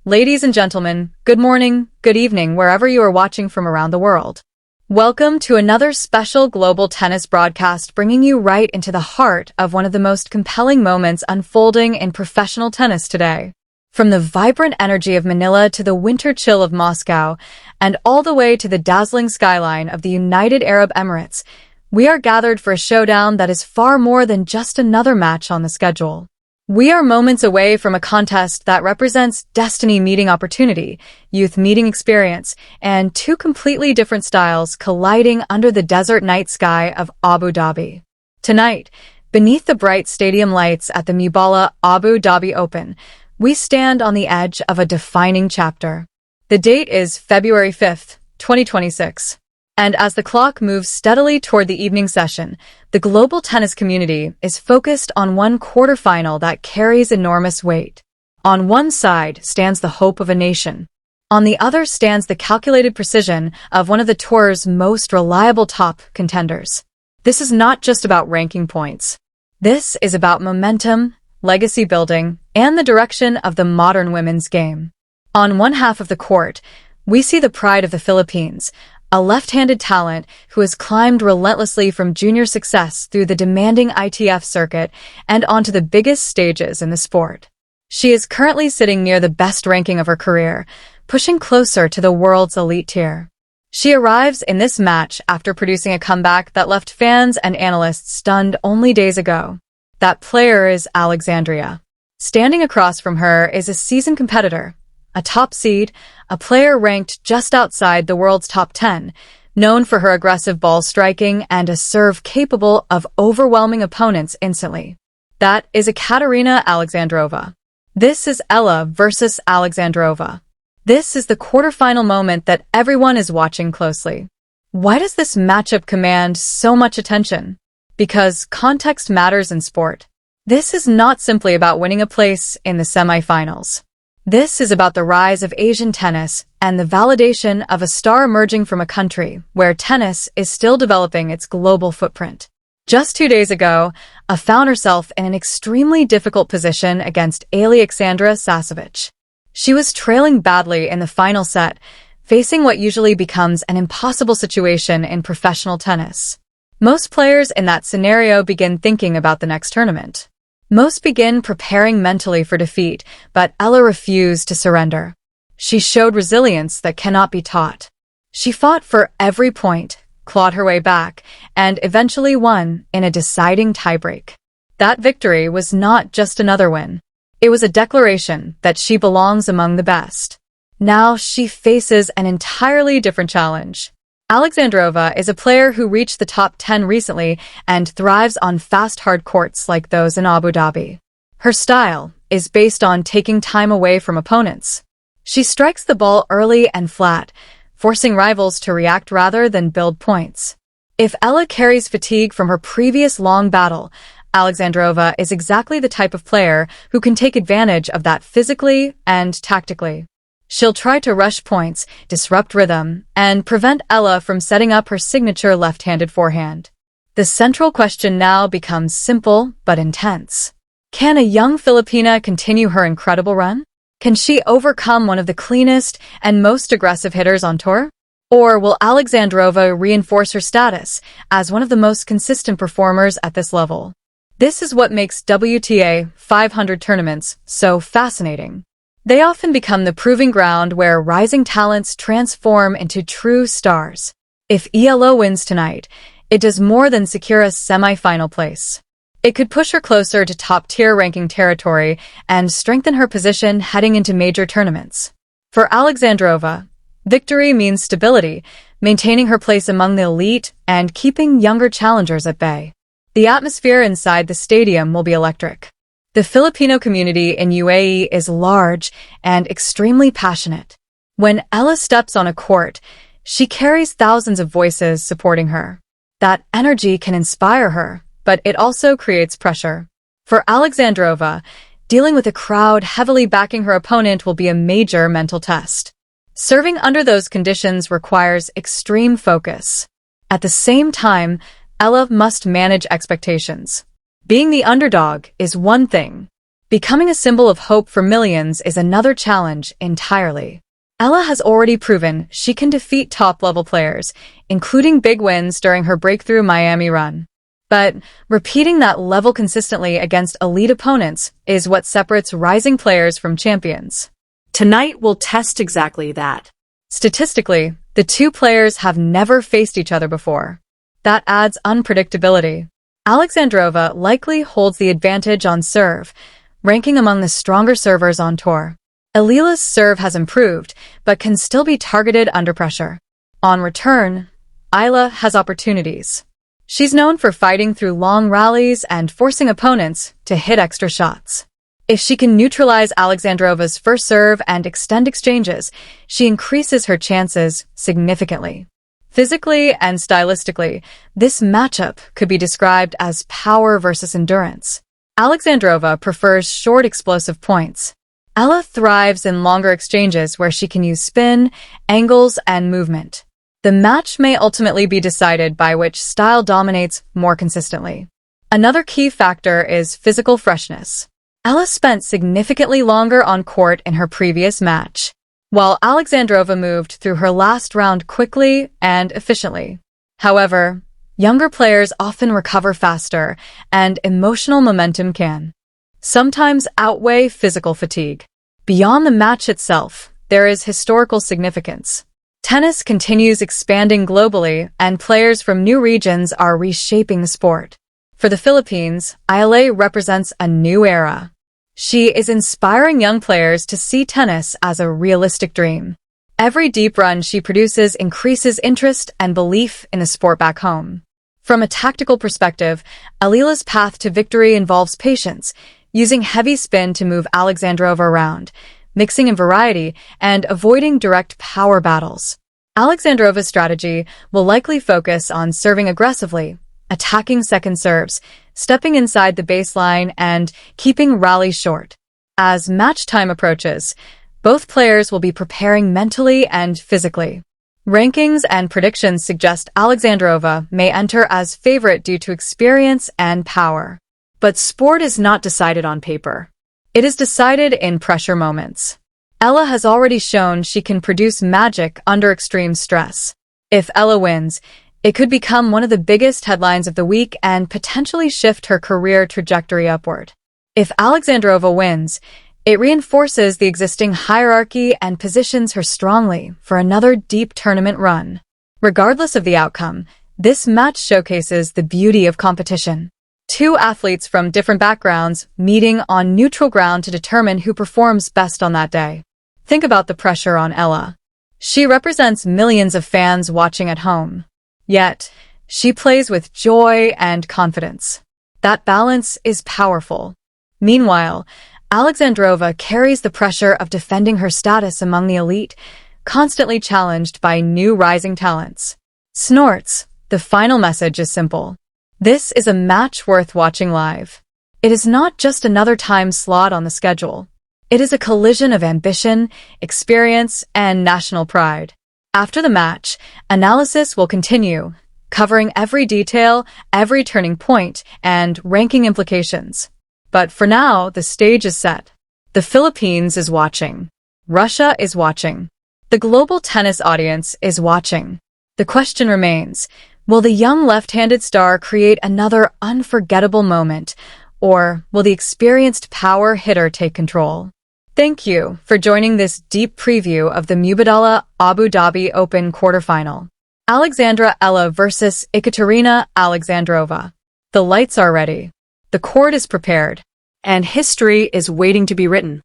Ladies and gentlemen, good morning, good evening, wherever you are watching from around the world. Welcome to another special global tennis broadcast bringing you right into the heart of one of the most compelling moments unfolding in professional tennis today. From the vibrant energy of Manila to the winter chill of Moscow, and all the way to the dazzling skyline of the United Arab Emirates, we are gathered for a showdown that is far more than just another match on the schedule. We are moments away from a contest that represents destiny meeting opportunity, youth meeting experience, and two completely different styles colliding under the desert night sky of Abu Dhabi. Tonight, beneath the bright stadium lights at the Eala Abu Dhabi Open, we stand on the edge of a defining chapter. The date is February 5th, 2026. And as the clock moves steadily toward the evening session, the global tennis community is focused on one quarterfinal that carries enormous weight. On one side stands the hope of a nation. On the other stands the calculated precision of one of the tour's most reliable top contenders. This is not just about ranking points. This is about momentum, legacy building, and the direction of the modern women's game. On one half of the court, we see the pride of the Philippines, a left-handed talent who has climbed relentlessly from junior success through the demanding ITF circuit and onto the biggest stages in the sport. She is currently sitting near the best ranking of her career, pushing closer to the world's elite tier. She arrives in this match after producing a comeback that left fans and analysts stunned only days ago. That player is Alexandria. Standing across from her is a seasoned competitor, a top seed, a player ranked just outside the world's top 10, known for her aggressive ball striking and a serve capable of overwhelming opponents instantly. That is Ekaterina Alexandrova. This is Eala versus Alexandrova. This is the quarterfinal moment that everyone is watching closely. Why does this matchup command so much attention? Because context matters in sport. This is not simply about winning a place in the semifinals. This is about the rise of Asian tennis and the validation of a star emerging from a country where tennis is still developing its global footprint. Just 2 days ago, Eala found herself in an extremely difficult position against Aleksandra Sasevich. She was trailing badly in the final set, facing what usually becomes an impossible situation in professional tennis. Most players in that scenario begin thinking about the next tournament. Most begin preparing mentally for defeat, but Eala refused to surrender. She showed resilience that cannot be taught. She fought for every point, clawed her way back, and eventually won in a deciding tiebreak. That victory was not just another win. It was a declaration that she belongs among the best. Now she faces an entirely different challenge. Alexandrova is a player who reached the top 10 recently and thrives on fast hard courts like those in Abu Dhabi. Her style is based on taking time away from opponents. She strikes the ball early and flat, forcing rivals to react rather than build points. If Eala carries fatigue from her previous long battle, Alexandrova is exactly the type of player who can take advantage of that physically and tactically. She'll try to rush points, disrupt rhythm, and prevent Eala from setting up her signature left-handed forehand. The central question now becomes simple but intense. Can a young Filipina continue her incredible run? Can she overcome one of the cleanest and most aggressive hitters on tour? Or will Alexandrova reinforce her status as one of the most consistent performers at this level? This is what makes WTA 500 tournaments so fascinating. They often become the proving ground where rising talents transform into true stars. If Eala wins tonight, it does more than secure a semi-final place. It could push her closer to top-tier ranking territory and strengthen her position heading into major tournaments. For Alexandrova, victory means stability, maintaining her place among the elite and keeping younger challengers at bay. The atmosphere inside the stadium will be electric. The Filipino community in UAE is large and extremely passionate. When Eala steps on a court, she carries thousands of voices supporting her. That energy can inspire her, but it also creates pressure. For Alexandrova, dealing with a crowd heavily backing her opponent will be a major mental test. Serving under those conditions requires extreme focus. At the same time, Eala must manage expectations. Being the underdog is one thing, Becoming a symbol of hope for millions is another challenge entirely. Eala has already proven she can defeat top-level players, including big wins during her breakthrough Miami run. But repeating that level consistently against elite opponents is what separates rising players from champions. Tonight will test exactly that. Statistically, the two players have never faced each other before. That adds unpredictability. Alexandrova likely holds the advantage on serve, ranking among the stronger servers on tour. Eala's serve has improved, but can still be targeted under pressure. On return, Eala has opportunities. She's known for fighting through long rallies and forcing opponents to hit extra shots. If she can neutralize Alexandrova's first serve and extend exchanges, she increases her chances significantly. Physically and stylistically, this matchup could be described as power versus endurance. Alexandrova prefers short explosive points. Eala thrives in longer exchanges where she can use spin, angles, and movement. The match may ultimately be decided by which style dominates more consistently. Another key factor is physical freshness. Eala spent significantly longer on court in her previous match, while Alexandrova moved through her last round quickly and efficiently. However, younger players often recover faster, and emotional momentum can sometimes outweigh physical fatigue. Beyond the match itself, there is historical significance. Tennis continues expanding globally, and players from new regions are reshaping the sport. For the Philippines, Eala represents a new era. She is inspiring young players to see tennis as a realistic dream. Every deep run she produces increases interest and belief in the sport back home. From a tactical perspective, Eala's path to victory involves patience, using heavy spin to move Alexandrova around, mixing in variety, and avoiding direct power battles. Alexandrova's strategy will likely focus on serving aggressively, attacking second serves, stepping inside the baseline, and keeping rallies short. As match time approaches, both players will be preparing mentally and physically. Rankings and predictions suggest Alexandrova may enter as favorite due to experience and power. But sport is not decided on paper. It is decided in pressure moments. Eala has already shown she can produce magic under extreme stress. If Eala wins, it could become one of the biggest headlines of the week and potentially shift her career trajectory upward. If Alexandrova wins, it reinforces the existing hierarchy and positions her strongly for another deep tournament run. Regardless of the outcome, this match showcases the beauty of competition. Two athletes from different backgrounds meeting on neutral ground to determine who performs best on that day. Think about the pressure on Eala. She represents millions of fans watching at home. Yet, she plays with joy and confidence. That balance is powerful. Meanwhile, Alexandrova carries the pressure of defending her status among the elite, constantly challenged by new rising talents. Snorts, the final message is simple. This is a match worth watching live. It is not just another time slot on the schedule. It is a collision of ambition, experience, and national pride. After the match, analysis will continue, covering every detail, every turning point, and ranking implications. But for now, the stage is set. The Philippines is watching. Russia is watching. The global tennis audience is watching. The question remains, will the young left-handed star create another unforgettable moment, or will the experienced power hitter take control? Thank you for joining this deep preview of the Mubadala Abu Dhabi Open quarterfinal. Alexandra Eala versus Ekaterina Alexandrova. The lights are ready. The court is prepared. And history is waiting to be written.